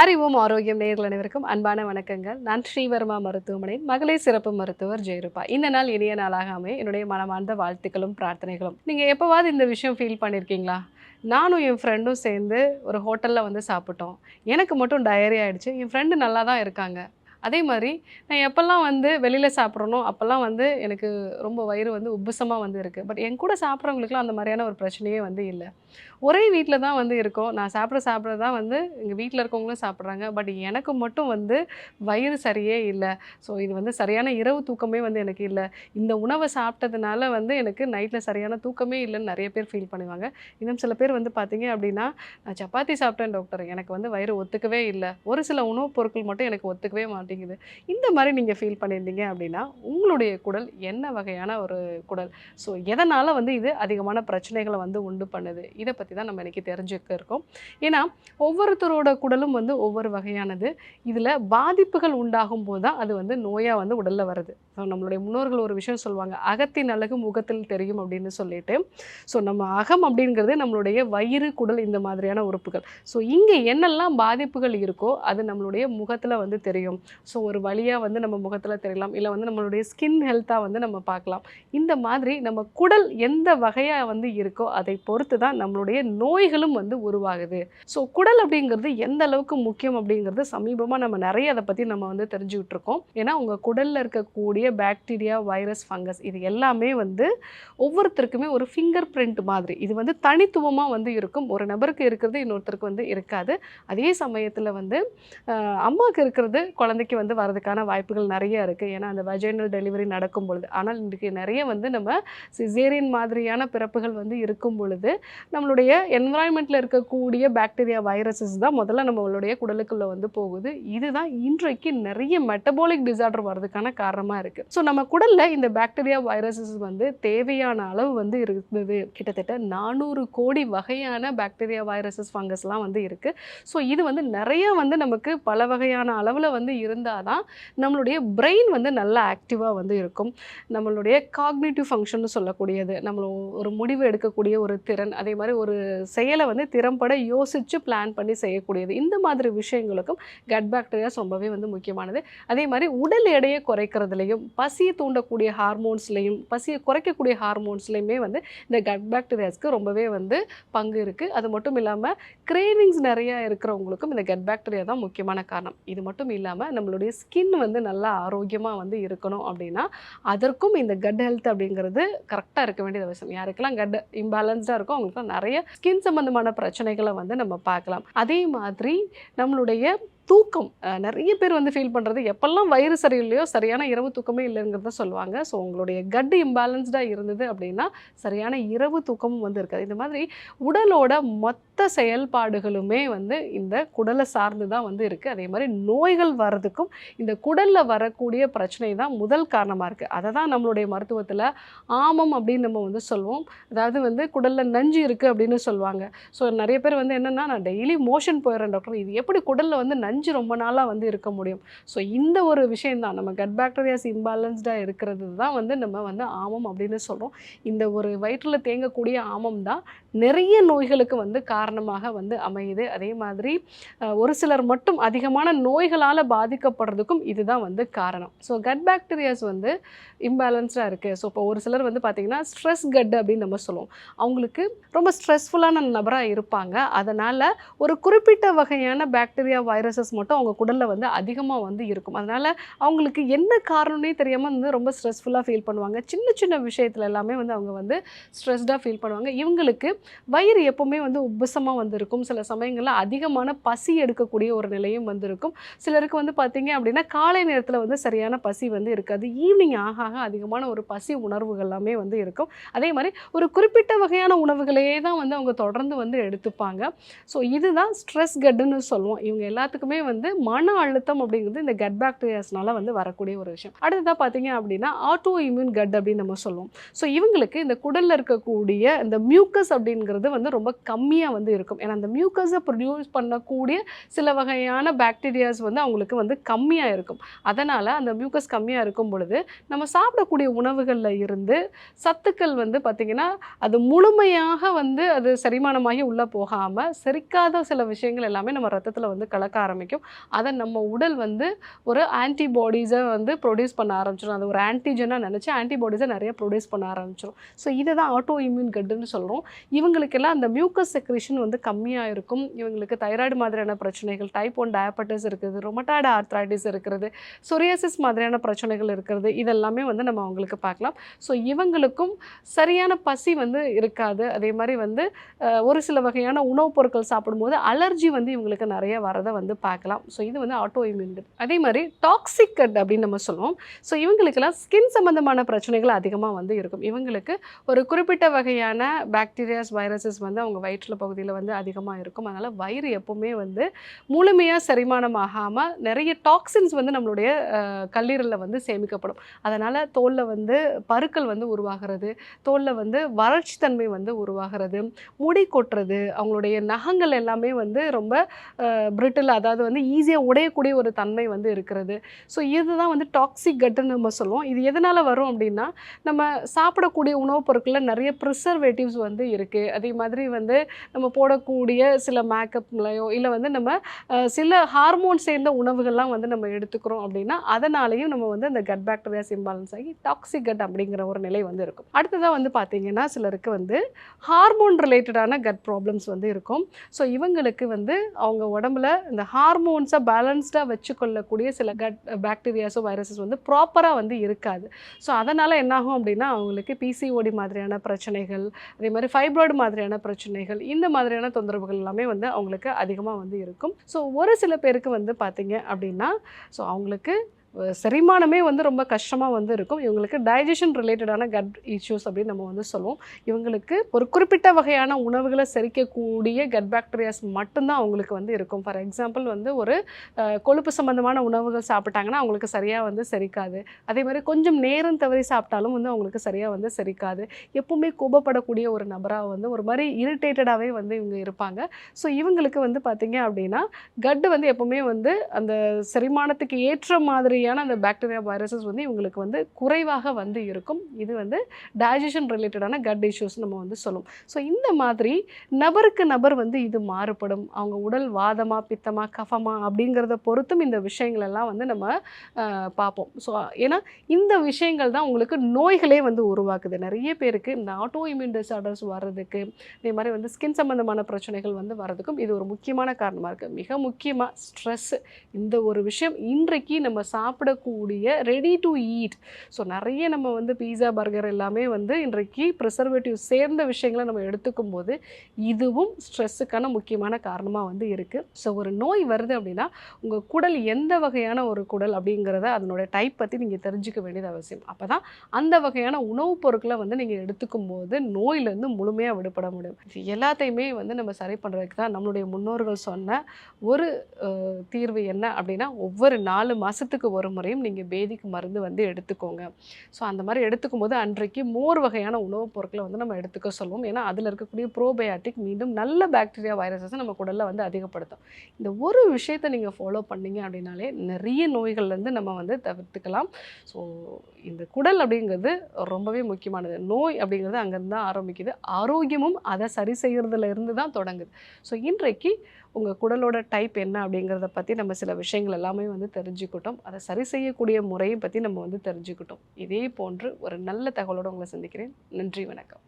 அறிவோம் ஆரோக்கியம் நேயர்கள் அனைவருக்கும் அன்பான வணக்கங்கள். நான் ஸ்ரீவர்மா மருத்துவமனை மகளிர் சிறப்பு மருத்துவர் ஜெயரூபா. இந்த நாள் இனிய நாளாக அமைய என்னுடைய மனமார்ந்த வாழ்த்துக்களும் பிரார்த்தனைகளும். நீங்கள் எப்போவாது இந்த விஷயம் ஃபீல் பண்ணியிருக்கீங்களா? நானும் என் ஃப்ரெண்டும் சேர்ந்து ஒரு ஹோட்டலில் வந்து சாப்பிட்டோம். எனக்கு மட்டும் டயரி ஆகிடுச்சு. என் ஃப்ரெண்டு நல்லா தான் இருக்காங்க. அதே மாதிரி நான் எப்போல்லாம் வந்து வெளியில் சாப்பிட்றனோ அப்போல்லாம் வந்து எனக்கு ரொம்ப வயிறு வந்து உப்புசமாக வந்து இருக்குது. பட் என் கூட சாப்பிட்றவங்களுக்குலாம் அந்த மாதிரியான ஒரு பிரச்சனையே வந்து இல்லை. ஒரே வீட்டில் தான் வந்து இருக்கோம். நான் சாப்பிட்றது தான் வந்து எங்கள் வீட்டில் இருக்கவங்களும் சாப்பிட்றாங்க. பட் எனக்கு மட்டும் வந்து வயிறு சரியே இல்லை. ஸோ இது வந்து சரியான இரவு தூக்கமே வந்து எனக்கு இல்லை. இந்த உணவை சாப்பிட்டதுனால வந்து எனக்கு நைட்டில் சரியான தூக்கமே இல்லைன்னு நிறைய பேர் ஃபீல் பண்ணுவாங்க. இன்னும் சில பேர் வந்து பார்த்தீங்க அப்படின்னா, நான் சப்பாத்தி சாப்பிட்டேன் டாக்டர், எனக்கு வந்து வயிறு ஒத்துக்கவே இல்லை. ஒரு சில உணவுப் பொருட்கள் மட்டும் எனக்கு ஒத்துக்கவே மாட்டேங்குது. இந்த மாதிரி நீங்கள் ஃபீல் பண்ணியிருந்தீங்க அப்படின்னா, உங்களுடைய குடல் என்ன வகையான ஒரு குடல்? ஸோ எதனால் வந்து இது அதிகமான பிரச்சனைகளை வந்து உண்டு பண்ணுது? இதை பற்றி தான் நம்ம இன்றைக்கி தெரிஞ்சுக்க இருக்கோம். ஏன்னா ஒவ்வொருத்தரோட குடலும் வந்து ஒவ்வொரு வகையானது. இதில் பாதிப்புகள் உண்டாகும் போது தான் அது வந்து நோயாக வந்து உடலில் வருது. ஸோ நம்மளுடைய முன்னோர்கள் ஒரு விஷயம் சொல்லுவாங்க, அகத்தின் அழகு முகத்தில் தெரியும் அப்படின்னு சொல்லிட்டு. ஸோ நம்ம அகம் அப்படிங்கிறது நம்மளுடைய வயிறு, குடல் இந்த மாதிரியான உறுப்புகள். ஸோ இங்கே என்னெல்லாம் பாதிப்புகள் இருக்கோ அது நம்மளுடைய முகத்தில் வந்து தெரியும். ஸோ ஒரு வலியாக வந்து நம்ம முகத்தில் தெரியலாம், இல்லை வந்து நம்மளுடைய ஸ்கின் ஹெல்த்தாக வந்து நம்ம பார்க்கலாம். இந்த மாதிரி நம்ம குடல் எந்த வகையாக வந்து இருக்கோ அதை பொறுத்து தான் நம்மளுடைய நோய்களும் வந்து உருவாகுது. ஸோ குடல் அப்படிங்கிறது எந்த அளவுக்கு முக்கியம் அப்படிங்கிறது சமீபமாக நம்ம நிறைய அதை பற்றி நம்ம வந்து தெரிஞ்சுக்கிட்டு இருக்கோம். ஏன்னா உங்கள் குடலில் இருக்கக்கூடிய பாக்டீரியா, வைரஸ், ஃபங்கஸ் இது எல்லாமே வந்து ஒவ்வொருத்தருக்குமே ஒரு ஃபிங்கர் பிரிண்ட் மாதிரி இது வந்து தனித்துவமாக வந்து இருக்கும். ஒரு நபருக்கு இருக்கிறது இன்னொருத்தருக்கு வந்து இருக்காது. அதே சமயத்தில் வந்து அம்மாவுக்கு இருக்கிறது குழந்தைக்கு வந்து வரதுக்கான வாய்ப்புகள் நிறைய இருக்குது. ஏன்னா அந்த வஜைனல் டெலிவரி நடக்கும் பொழுது. ஆனால் இன்றைக்கு நிறைய வந்து நம்ம சிசேரியன் மாதிரியான பிறப்புகள் வந்து இருக்கும் பொழுது நம்மளுடைய என்விரான்மெண்ட்டில் இருக்கக்கூடிய பாக்டீரியா, வைரஸஸ் தான் முதல்ல நம்மளுடைய குடலுக்குள்ளே வந்து போகுது. இதுதான் இன்றைக்கு நிறைய மெட்டபாலிக் டிசார்டர் வர்றதுக்கான காரணமாக இருக்குது. ஸோ நம்ம குடலில் இந்த பாக்டீரியா, வைரஸஸ் வந்து தேவையான அளவு வந்து இருந்தது. கிட்டத்தட்ட 400 கோடி வகையான பாக்டீரியா, வைரஸஸ், ஃபங்கஸ்லாம் வந்து இருக்குது. ஸோ இது வந்து நிறைய வந்து நமக்கு பல வகையான அளவில் வந்து இருந்தால் தான் நம்மளுடைய பிரெயின் வந்து நல்லா ஆக்டிவாக வந்து இருக்கும். நம்மளுடைய காக்னிட்டிவ் ஃபங்க்ஷன் சொல்லக்கூடியது, நம்ம ஒரு முடிவு எடுக்கக்கூடிய ஒரு திறன், அதே மாதிரி ஒரு செயலை வந்து திறம்பட யோசித்து பிளான் பண்ணி செய்யக்கூடியது. இந்த மாதிரி விஷயங்களுக்கும் கட் பாக்டீரியாஸ் ரொம்பவே வந்து முக்கியமானது. அதே மாதிரி உடல் எடையை குறைக்கிறதுலையும், பசியை தூண்டக்கூடிய ஹார்மோன்ஸ்லையும், பசியை குறைக்கக்கூடிய ஹார்மோன்ஸ்லையுமே வந்து இந்த கட் பாக்டீரியாஸ்க்கு ரொம்பவே வந்து பங்கு இருக்குது. அது மட்டும் இல்லாமல் கிரேவிங்ஸ் நிறையா இருக்கிறவங்களுக்கும் இந்த கட் பாக்டீரியா தான் முக்கியமான காரணம். இது மட்டும் இல்லாமல் நம்மளுடைய ஸ்கின் வந்து நல்லா ஆரோக்கியமாக வந்து இருக்கணும் அப்படின்னா அதற்கும் இந்த கட் ஹெல்த் அப்படிங்கிறது கரெக்டாக இருக்க வேண்டியது அவசியம். யாருக்கெல்லாம் கட் இம்பேலன்ஸ்டாக இருக்கோ அவங்களுக்குலாம் நிறைய ஸ்கின் சம்பந்தமான பிரச்சனைகளை வந்து நம்ம பார்க்கலாம். அதே மாதிரி நம்மளுடைய தூக்கம் நிறைய பேர் வந்து ஃபீல் பண்ணுறது, எப்பெல்லாம் வயிறு சரியில்லையோ சரியான இரவு தூக்கமே இல்லைங்கிறத சொல்லுவாங்க. ஸோ உங்களுடைய கட் இம்பேலன்ஸ்டாக இருந்தது அப்படின்னா சரியான இரவு தூக்கமும் வந்து இருக்காது. இந்த மாதிரி உடலோட மொத்த செயல்பாடுகளுமே வந்து இந்த குடலை சார்ந்து தான் வந்து இருக்குது. அதே மாதிரி நோய்கள் வர்றதுக்கும் இந்த குடலில் வரக்கூடிய பிரச்சனை தான் முதல் காரணமாக இருக்குது. அதை தான் நம்மளுடைய மருத்துவத்தில் ஆமம் அப்படின்னு நம்ம வந்து சொல்லுவோம். அதாவது வந்து குடலில் நஞ்சு இருக்குது அப்படின்னு சொல்லுவாங்க. ஸோ நிறைய பேர் வந்து என்னென்னா, நான் டெய்லி மோஷன் போயிடுறேன் டாக்டர், இது எப்படி குடலில் வந்து நஞ்சு ரொம்ப நாளாக வந்து இருக்க முடியும்? ஸோ இந்த ஒரு விஷயந்தான், நம்ம கட் பாக்டீரியாஸ் இம்பேலன்ஸ்டாக இருக்கிறது தான் வந்து நம்ம வந்து ஆமம் அப்படின்னு சொல்கிறோம். இந்த ஒரு வயிற்றில் தேங்கக்கூடிய ஆமம் தான் நிறைய நோய்களுக்கு வந்து காரணமாக வந்து அமையுது. அதே மாதிரி ஒரு சிலர் மட்டும் அதிகமான நோய்களால் பாதிக்கப்படுறதுக்கும் இதுதான் வந்து காரணம். ஸோ கட் பாக்டீரியாஸ் வந்து இம்பேலன்ஸ்டாக இருக்குது. ஸோ இப்போ ஒரு சிலர் வந்து பார்த்திங்கன்னா ஸ்ட்ரெஸ் கட் அப்படின்னு நம்ம சொல்லுவோம். அவங்களுக்கு ரொம்ப ஸ்ட்ரெஸ்ஃபுல்லான நபராக இருப்பாங்க. அதனால் ஒரு குறிப்பிட்ட வகையான பாக்டீரியா, வைரஸஸ் மட்டும் அவங்க குடலில் வந்து அதிகமாக வந்து இருக்கும். அதனால் அவங்களுக்கு என்ன காரணம்னே தெரியாமல் வந்து ரொம்ப ஸ்ட்ரெஸ்ஃபுல்லாக ஃபீல் பண்ணுவாங்க. சின்ன சின்ன விஷயத்தில் எல்லாமே வந்து அவங்க வந்து ஸ்ட்ரெஸ்டாக ஃபீல் பண்ணுவாங்க. இவங்களுக்கு வயிறு எப்போவுமே வந்து உப்புசமாக வந்து இருக்கும். சில சமயங்களில் அதிகமான பசி எடுக்கக்கூடிய ஒரு நிலையும் வந்து இருக்கும். சிலருக்கு வந்து பார்த்திங்க அப்படின்னா காலை நேரத்தில் வந்து சரியான பசி வந்து இருக்காது. ஈவினிங் ஆக ஆக அதிகமான ஒரு பசி உணர்வுகள் எல்லாமே வந்து இருக்கும். அதே மாதிரி ஒரு குறிப்பிட்ட வகையான உணவுகளையே தான் வந்து அவங்க தொடர்ந்து வந்து எடுத்துப்பாங்க. ஸோ இதுதான் ஸ்ட்ரெஸ் கட்டுன்னு சொல்லுவோம். இவங்க எல்லாத்துக்குமே வந்து மன அழுத்தம் அப்படிங்கிறது இந்த கட் பாக்டீரியாஸ்னால வந்து வரக்கூடிய ஒரு விஷயம். அடுத்ததாக பார்த்தீங்க அப்படின்னா ஆட்டோ இம்யூன் கட் அப்படின்னு நம்ம சொல்லுவோம். ஸோ இவங்களுக்கு இந்த குடலில் இருக்கக்கூடிய இந்த மியூக்கஸ் அப்படிங்கிறது வந்து ரொம்ப கம்மியாக வந்து இருக்கும். ஏன்னா அந்த மியூக்கஸை ப்ரொடியூஸ் பண்ணக்கூடிய சில வகையான பாக்டீரியாஸ் வந்து அவங்களுக்கு வந்து கம்மியாக இருக்கும். அதனால் அந்த மியூக்கஸ் கம்மியாக இருக்கும் பொழுது நம்ம சாப்பிடக்கூடிய உணவுகளில் இருந்து சத்துக்கள் வந்து பார்த்திங்கன்னா அது முழுமையாக வந்து அது செரிமானமாகி உள்ளே போகாமல் செரிக்காத சில விஷயங்கள் எல்லாமே நம்ம ரத்தத்தில் வந்து கலக்க ஆரம்பிக்கும். ஆரம்பிக்கும். அதை நம்ம உடல் வந்து ஒரு ஆன்டிபாடிஸை வந்து ப்ரொடியூஸ் பண்ண ஆரம்பிச்சிடும். அது ஒரு ஆன்டிஜனாக நினச்சி ஆன்டிபாடிஸை நிறைய ப்ரொடியூஸ் பண்ண ஆரம்பிச்சிடும். ஸோ இதை தான் ஆட்டோ இம்யூன் கட்டுன்னு சொல்கிறோம். இவங்களுக்கெல்லாம் அந்த மியூக்கஸ் செக்ரேஷன் வந்து கம்மியாக இருக்கும். இவங்களுக்கு தைராய்டு மாதிரியான பிரச்சனைகள், டைப் 1 டயபெட்டிஸ் இருக்குது, ரொமட்டாய்டு ஆர்த்ரைட்டிஸ் இருக்கிறது, சொரியாசிஸ் மாதிரியான பிரச்சனைகள் இருக்கிறது, இதெல்லாமே வந்து நம்ம அவங்களுக்கு பார்க்கலாம். ஸோ இவங்களுக்கும் சரியான பசி வந்து இருக்காது. அதே மாதிரி வந்து ஒரு சில வகையான உணவுப் பொருட்கள் சாப்பிடும்போது அலர்ஜி வந்து இவங்களுக்கு நிறைய வரதை வந்து பார்க்கலாம். ஸோ இது வந்து ஆட்டோ இம்யூன். அதே மாதிரி டாக்ஸிக் கட் அப்படின்னு நம்ம சொல்லுவோம். ஸோ இவங்களுக்கெல்லாம் ஸ்கின் சம்பந்தமான பிரச்சனைகள் அதிகமாக வந்து இருக்கும். இவங்களுக்கு ஒரு குறிப்பிட்ட வகையான பாக்டீரியாஸ், வைரஸஸ் வந்து அவங்க வயிற்றில் பகுதியில் வந்து அதிகமாக இருக்கும். அதனால் வயிறு எப்போவுமே வந்து முழுமையாக செரிமானம் ஆகாமல் நிறைய டாக்ஸின்ஸ் வந்து நம்மளுடைய கல்லீரலில் வந்து சேமிக்கப்படும். அதனால் தோலில் வந்து பருக்கள் வந்து உருவாகிறது, தோலில் வந்து வறட்சி தன்மை வந்து உருவாகிறது, முடி கொட்டுறது, அவங்களுடைய நகங்கள் எல்லாமே வந்து ரொம்ப பிரிட்டில், அதாவது வந்து ஈஸியாக உடையக்கூடிய ஒரு தன்மை வந்து இருக்கிறது. ஸோ இதுதான் வந்து டாக்ஸிக் கட்டுன்னு நம்ம சொல்லுவோம். இது எதனால் வரும் அப்படின்னா, நம்ம சாப்பிடக்கூடிய உணவுப் பொருட்களில் நிறைய ப்ரிசர்வேட்டிவ்ஸ் வந்து இருக்குது. அதே மாதிரி வந்து நம்ம போடக்கூடிய சில மேக்கப்லையோ இல்லை வந்து நம்ம சில ஹார்மோன் சேர்ந்த உணவுகள்லாம் வந்து நம்ம எடுத்துக்கிறோம் அப்படின்னா அதனாலேயும் நம்ம வந்து அந்த கட் பாக்டீரியாஸ் இம்பாலன்ஸ் ஆகி டாக்ஸிக் கட் அப்படிங்கிற ஒரு நிலை வந்து இருக்கும். அடுத்ததாக வந்து பார்த்திங்கன்னா சிலருக்கு வந்து ஹார்மோன் ரிலேட்டடான கட் ப்ராப்ளம்ஸ் வந்து இருக்கும். ஸோ இவங்களுக்கு வந்து அவங்க உடம்புல இந்த ஹார்மோன்ஸை பேலன்ஸ்டாக வச்சுக்கொள்ளக்கூடிய சில கட் பாக்டீரியாஸோ வைரஸஸ் வந்து ப்ராப்பராக வந்து இருக்காது. ஸோ அதனால் என்னாகும் அப்படின்னா அவங்களுக்கு பிசிஓடி மாதிரியான பிரச்சனைகள், அதே மாதிரி ஃபைப்ராய்டு மாதிரியான பிரச்சனைகள், இந்த மாதிரியான தொந்தரவுகள் எல்லாமே வந்து அவங்களுக்கு அதிகமாக வந்து இருக்கும். ஸோ ஒரு சில பேருக்கு வந்து பார்த்திங்க அப்படின்னா ஸோ அவங்களுக்கு செரிமானமே வந்து ரொம்ப கஷ்டமாக வந்து இருக்கும். இவங்களுக்கு டைஜஷன் ரிலேட்டடான கட் இஷ்யூஸ் அப்படின்னு நம்ம வந்து சொல்லுவோம். இவங்களுக்கு ஒரு குறிப்பிட்ட வகையான உணவுகளை செரிக்கக்கூடிய கட் பாக்டீரியாஸ் மட்டும்தான் அவங்களுக்கு வந்து இருக்கும். ஃபார் எக்ஸாம்பிள் வந்து ஒரு கொழுப்பு சம்மந்தமான உணவுகள் சாப்பிட்டாங்கன்னா அவங்களுக்கு சரியாக வந்து செரிக்காது. அதே மாதிரி கொஞ்சம் நேரம் தவறி சாப்பிட்டாலும் வந்து அவங்களுக்கு சரியாக வந்து செரிக்காது. எப்பவுமே கோபப்படக்கூடிய ஒரு நபராக வந்து ஒரு மாதிரி இரிட்டேட்டடாகவே வந்து இவங்க இருப்பாங்க. ஸோ இவங்களுக்கு வந்து பார்த்திங்க அப்படின்னா கட்டு வந்து எப்பவுமே வந்து அந்த செரிமானத்துக்கு ஏற்ற மாதிரி அந்த பாக்டீரியா வைரஸஸ் வந்து இவங்களுக்கு வந்து குறைவாக வந்து இருக்கும். இது வந்து டைஜஷன் ரிலேட்டடான கட் இஷ்யூஸ் நம்ம வந்து சொல்லுவோம். ஸோ இந்த மாதிரி நபருக்கு நபர் வந்து இது மாறுபடும். அவங்க உடல் வாதமா, பித்தமா, கஃபமா அப்படிங்கிறத பொறுத்தும் இந்த விஷயங்கள் எல்லாம் வந்து நம்ம பார்ப்போம். ஸோ ஏன்னா இந்த விஷயங்கள் தான் உங்களுக்கு நோய்களே வந்து உருவாக்குது. நிறைய பேருக்கு இந்த ஆட்டோ இம்யூன் டிஸார்டர்ஸ் வர்றதுக்கு, இதே மாதிரி வந்து ஸ்கின் சம்பந்தமான பிரச்சனைகள் வந்து வர்றதுக்கும் இது ஒரு முக்கியமான காரணமாக இருக்குது. மிக முக்கியமாக ஸ்ட்ரெஸ். இந்த ஒரு விஷயம் இன்றைக்கு நம்ம சாப்பிடக்கூடிய ரெடி டு ஈட். ஸோ நிறைய நம்ம வந்து பீஸா, பர்கர் எல்லாமே வந்து இன்றைக்கு ப்ரிசர்வேட்டிவ் சேர்ந்த விஷயங்களை நம்ம எடுத்துக்கும் போது இதுவும் ஸ்ட்ரெஸ்ஸுக்கான முக்கியமான காரணமாக வந்து இருக்குது. ஸோ ஒரு நோய் வருது அப்படின்னா உங்கள் குடல் எந்த வகையான ஒரு குடல் அப்படிங்கிறத அதனுடைய டைப் பற்றி நீங்கள் தெரிஞ்சுக்க வேண்டியது அவசியம். அப்போ தான் அந்த வகையான உணவுப் பொருட்களை வந்து நீங்கள் எடுத்துக்கும் போது நோயிலேருந்து முழுமையாக விடுபட முடியும். இது எல்லாத்தையுமே வந்து நம்ம சரி பண்ணுறதுக்கு தான் நம்மளுடைய முன்னோர்கள் சொன்ன ஒரு தீர்வு என்ன அப்படின்னா, ஒவ்வொரு 4 மாதத்துக்கு ஒரு முறையும் நீங்கள் பேதிக் மருந்து வந்து எடுத்துக்கோங்க. ஸோ அந்த மாதிரி எடுத்துக்கும் போது அன்றைக்கு மோர் வகையான உணவுப் பொருட்களை வந்து நம்ம எடுத்துக்க சொல்லுவோம். ஏன்னா அதில் இருக்கக்கூடிய ப்ரோபயாட்டிக் மீண்டும் நல்ல பாக்டீரியா வைரஸஸை நம்ம குடலில் வந்து அதிகப்படுத்தும். இந்த ஒரு விஷயத்தை நீங்கள் ஃபாலோ பண்ணீங்க அப்படின்னாலே நிறைய நோய்கள்லேருந்து நம்ம வந்து தவிர்த்துக்கலாம். ஸோ இந்த குடல் அப்படிங்கிறது ரொம்பவே முக்கியமானது. நோய் அப்படிங்கிறது அங்கேருந்து தான் ஆரம்பிக்குது. ஆரோக்கியமும் அதை சரி செய்கிறதுல இருந்து தான் தொடங்குது. ஸோ இன்றைக்கு உங்கள் குடலோட டைப் என்ன அப்படிங்கிறத பற்றி நம்ம சில விஷயங்கள் எல்லாமே வந்து தெரிஞ்சுக்கிட்டோம். அதை சரி செய்யக்கூடிய முறையை பற்றி நம்ம வந்து தெரிஞ்சுக்கிட்டோம். இதே போன்று ஒரு நல்ல தகவலோடு உங்களை சந்திக்கிறேன். நன்றி, வணக்கம்.